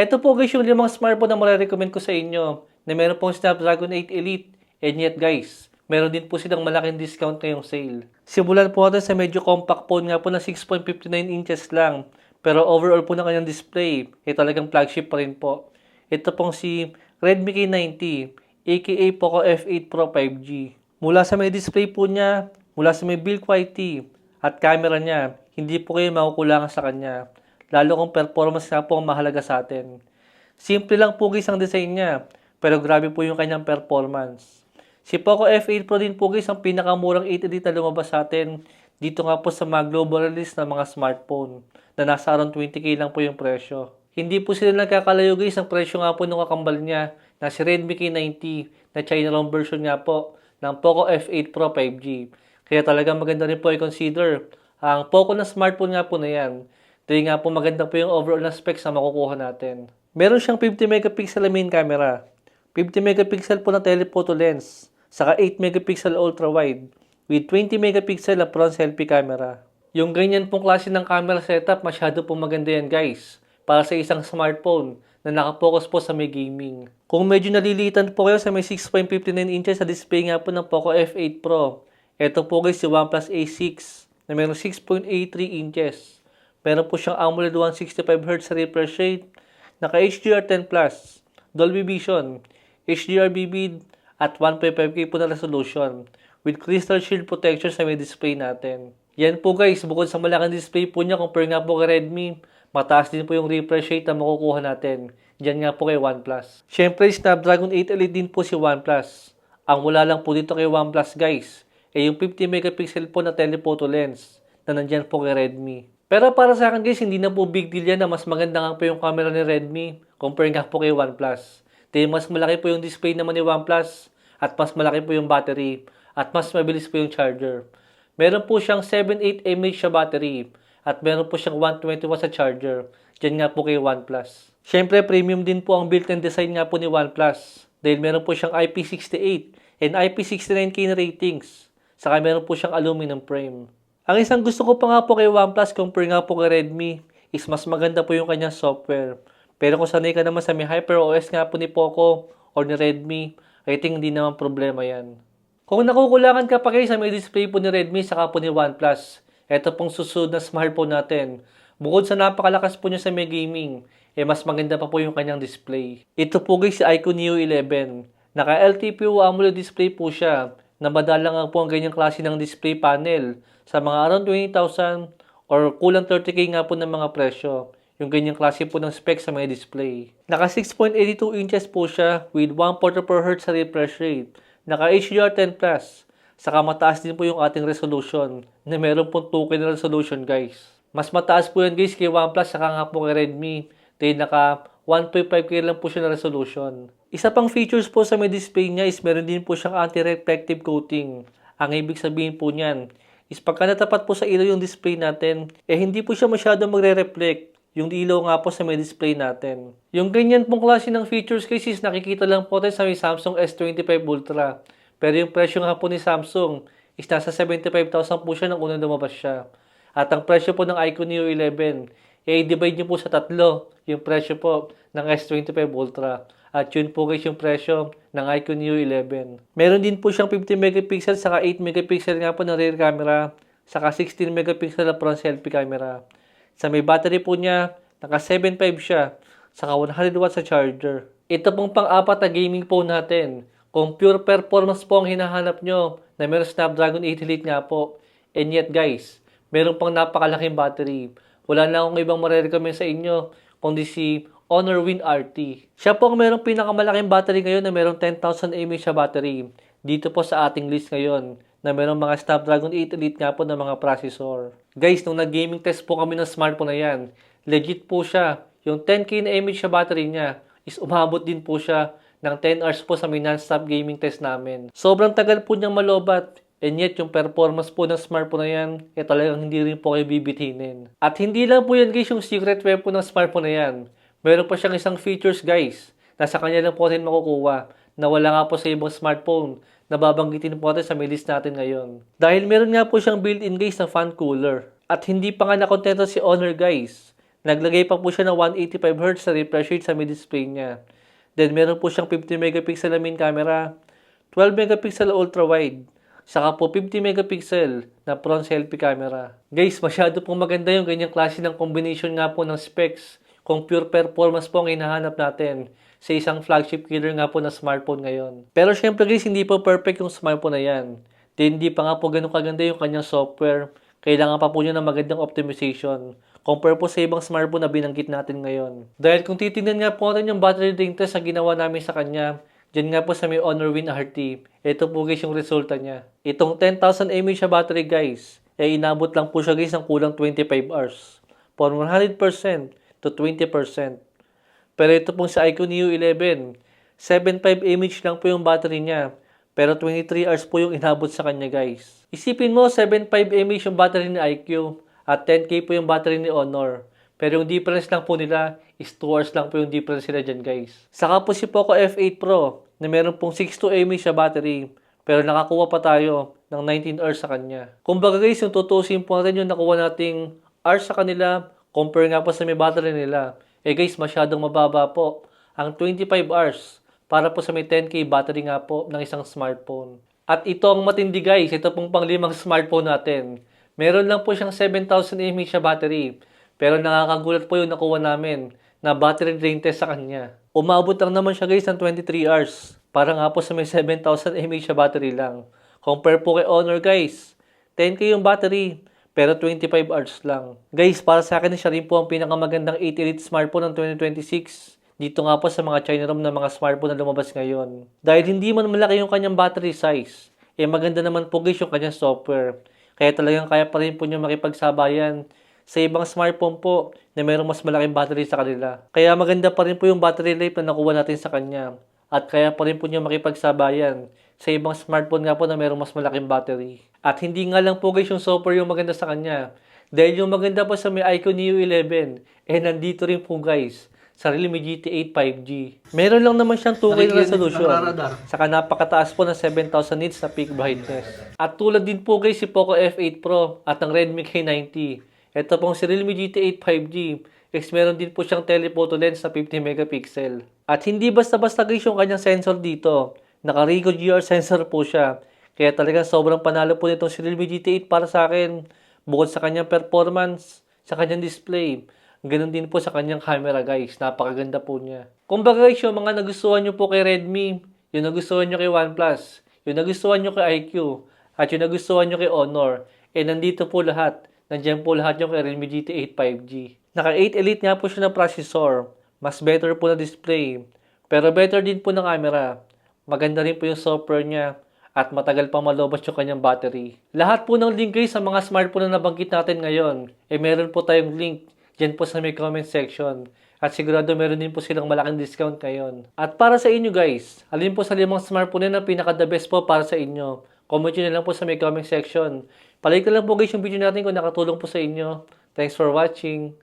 Ito po guys yung limang smartphone na marirecommend ko sa inyo na meron pong Snapdragon 8 Elite and yet guys, meron din po silang malaking discount ngayong sale. Simulan po natin sa medyo compact phone nga po na 6.59 inches lang. Pero overall po na kanyang display, talagang flagship pa rin po. Ito pong si Redmi K90, aka Poco F8 Pro 5G. Mula sa may display po niya, mula sa may build quality, at camera niya, hindi po kayo makukulangan sa kanya. Lalo kung performance nga po ang mahalaga sa atin. Simple lang po guys ang design niya, pero grabe po yung kanyang performance. Si Poco F8 Pro din po guys ang pinakamurang 8 edit na lumabas sa atin dito nga po sa mga global release na mga smartphone na nasa around 20k lang po yung presyo. Hindi po sila nagkakalayo guys ang presyo nga po ng kakambal niya na si Redmi K90 na China ROM version nga po ng Poco F8 Pro 5G. Kaya talagang maganda rin po i-consider ang Poco na smartphone nga po na yan. Dahil nga po maganda po yung overall na specs na makukuha natin. Meron siyang 50 megapixel na main camera, 50 megapixel po na telephoto lens, saka 8 megapixel ultra wide with 20 megapixel na front selfie camera. Yung ganyan pong klase ng camera setup, masyado pong maganda yan guys, para sa isang smartphone na nakapokus po sa may gaming. Kung medyo nalilitan po kayo sa may 6.59 inches sa display nga po ng Poco F8 Pro, ito po guys si OnePlus A6 na mayroong 6.83 inches. Meron po siyang AMOLED 165Hz refresh rate, naka HDR10+, Dolby Vision, HDR BB at 1.5K po na resolution with crystal shield protection sa may display natin. Yan po guys, bukod sa malaking display po niya compare nga po kay Redmi, mataas din po yung refresh rate na makukuha natin. Diyan nga po kay OnePlus. Siyempre, Snapdragon 8 Elite din po si OnePlus. Ang wala lang po dito kay OnePlus guys, yung 50 megapixel po na telephoto lens na nandyan po kay Redmi. Pero para sa akin guys, hindi na po big deal yan na mas maganda nga po yung camera ni Redmi compare nga po kay OnePlus. Dahil mas malaki po yung display naman ni OnePlus at mas malaki po yung battery at mas mabilis po yung charger. Meron po siyang 7.8 mAh sa battery at meron po siyang 120 watts sa charger. Diyan nga po kay OnePlus. Siyempre, premium din po ang built-in design nga po ni OnePlus dahil meron po siyang IP68 and IP69K na ratings. Saka meron po siyang aluminum frame. Ang isang gusto ko pa nga po kay OnePlus compare nga po kay Redmi is mas maganda po yung kanyang software. Pero kung sanay ka naman sa may HyperOS nga po ni Poco or ni Redmi, I think hindi naman problema yan. Kung nakukulangan ka pa kayo sa may display po ni Redmi saka po ni OnePlus, eto pong susunod na smartphone natin. Bukod sa napakalakas po niya sa may gaming, mas maganda pa po yung kanyang display. Ito po guys si iQOO Neo 11. Naka LTPO AMOLED display po siya na madalang nga po ang ganyang klase ng display panel sa mga around 20,000 or kulang 30k nga po ng mga presyo. Yung ganyang klase po ng specs sa mga display. Naka 6.82 inches po siya with 144Hz sa refresh rate. Naka HDR10+. Saka mataas din po yung ating resolution na meron pong 2K na resolution guys. Mas mataas po yan guys kay OnePlus saka nga po kay Redmi. Dahil naka 1.5K lang po siya na resolution. Isa pang features po sa may display niya is meron din po siyang anti-reflective coating. Ang ibig sabihin po niyan is pagka natapat po sa ilaw yung display natin, hindi po siya masyado magre-reflect yung ilaw nga po sa may display natin. Yung ganyan pong klase ng features guys is nakikita lang po tayo sa may Samsung S25 Ultra. Pero yung presyo nga po ni Samsung is nasa 75,000 po siya nang unang lumabas siya. At ang presyo po ng iQOO Neo 11, i-divide nyo po sa tatlo yung presyo po ng S25 Ultra. At yun po guys yung presyo ng iQOO Neo 11. Meron din po siyang 50 megapixel saka 8 megapixel nga po na rear camera, saka 16 megapixel na front selfie camera. Sa may battery po niya, naka 7.5 siya, saka 100 watts sa charger. Ito pong pang-apat na gaming phone natin. Kung pure performance po ang hinahanap nyo, na meron Snapdragon 8 Elite nga po. And yet guys, meron pang napakalaking battery. Wala na akong ibang marirecommend sa inyo, kundi si Honor Win RT. Siya po ang merong pinakamalaking battery ngayon na merong 10,000 mAh sa battery. Dito po sa ating list ngayon na merong mga Snapdragon 8 Elite nga po na mga processor. Guys, nung nag-gaming test po kami ng smartphone na yan, legit po siya. Yung 10K na mAh sa battery niya is umabot din po siya ng 10 hours po sa may non-stop gaming test namin. Sobrang tagal po niyang malobat. And yet, yung performance po ng smartphone na yan, talagang hindi rin po kayo bibitinin. At hindi lang po yan guys yung secret weapon ng smartphone na yan. Meron pa siyang isang features guys, na sa kanya lang po natin makukuha, na wala nga po sa ibang smartphone, na babanggitin po natin sa may list natin ngayon. Dahil meron nga po siyang built-in guys na fan cooler. At hindi pa nga nakontento si Honor guys, Naglagay pa po siya ng 185Hz na refresh rate sa mid-display niya. Then meron po siyang 50 megapixel na main camera, 12 megapixel ultra-wide, saka po 50 megapixel na front selfie camera. Guys, masyado pong maganda yung ganyang klase ng combination nga po ng specs kung pure performance po ang hinahanap natin sa isang flagship killer nga po na smartphone ngayon. Pero syempre guys, hindi po perfect yung smartphone na yan. Then hindi pa nga po ganun kaganda yung kanyang software. Kailangan pa po niya ng magandang optimization compare po sa ibang smartphone na binanggit natin ngayon. Dahil kung titingnan nga po natin yung battery drain test na ginawa namin sa kanya, dyan nga po sa may Honor Win RT, ito po guys yung resulta niya. Itong 10,000 mAh siya battery guys, inabot lang po siya guys ng kulang 25 hours. For 100% to 20%. Pero ito pong sa iQOO Neo 11, 7.5 mAh lang po yung battery niya. Pero 23 hours po yung inabot sa kanya guys. Isipin mo, 7.5 mAh yung battery ni iQOO at 10K po yung battery ni Honor. Pero yung difference lang po nila is 2 hours lang po yung difference nila dyan guys. Saka po si Poco F8 Pro na meron pong 6.2 mAh siya battery. Pero nakakuha pa tayo ng 19 hours sa kanya. Kumbaga guys, yung tutusin po natin yung nakuha nating hours sa kanila compare nga po sa may battery nila. Guys, masyadong mababa po. Ang 25 hours para po sa may 10K battery nga po ng isang smartphone. At ito ang matindi guys, ito pong pang-limang smartphone natin. Meron lang po siyang 7,000 mAh siya battery. Pero nakakagulat po yung nakuha namin na battery drain test sa kanya. Umabot lang naman siya guys ng 23 hours. Para nga po sa may 7,000 mAh siya battery lang. Compare po kay Honor guys. 10K yung battery, pero 25 hours lang. Guys, para sa akin siya rin po ang pinakamagandang 8 Elite smartphone ng 2026. Dito nga po sa mga China ROM na mga smartphone na lumabas ngayon. Dahil hindi man malaki yung kanyang battery size, maganda naman po guys yung kanyang software. Kaya talagang kaya pa rin po niyo makipagsabayan sa ibang smartphone po na mayroong mas malaking battery sa kanila. Kaya maganda pa rin po yung battery life na nakuha natin sa kanya. At kaya pa rin po niyo makipagsabayan sa ibang smartphone nga po na mayroong mas malaking battery. At hindi nga lang po guys yung software yung maganda sa kanya. Dahil yung maganda po sa may iQOO Neo 11, nandito rin po guys sa Realme GT8 5G. Meron lang naman siyang 2K na resolution. Saka napakataas po ng 7,000 nits na peak brightness. At tulad din po guys si Poco F8 Pro at ang Redmi K90. Ito pong si Realme GT8 5G. Meron din po siyang telephoto lens na 50 megapixel. At hindi basta-basta guys yung kanyang sensor dito. Naka-Ricoh GR sensor po siya. Kaya talagang sobrang panalo po nitong si Realme GT8 para sa akin. Bukod sa kanyang performance, sa kanyang display. Ganun din po sa kanyang camera guys. Napakaganda po niya. Kumbaga guys, yung mga nagustuhan nyo po kay Redmi, yung nagustuhan nyo kay OnePlus, yung nagustuhan nyo kay iQOO, at yung nagustuhan nyo kay Honor, nandito po lahat. Nandiyan po lahat yung kay Realme GT8 5G. Naka 8 Elite nga po siya ng processor. Mas better po na display. Pero better din po ng camera. Maganda rin po yung software niya. At matagal pa malobas yung kanyang battery. Lahat po ng link guys sa mga smartphone na nabanggit natin ngayon, meron po tayong link dyan po sa may comment section. At sigurado meron din po silang malaking discount ngayon. At para sa inyo guys, alin po sa 5 smartphone na pinaka-the best po para sa inyo? Comment nyo na lang po sa may comment section. Palike na lang po guys yung video natin kung nakatulong po sa inyo. Thanks for watching.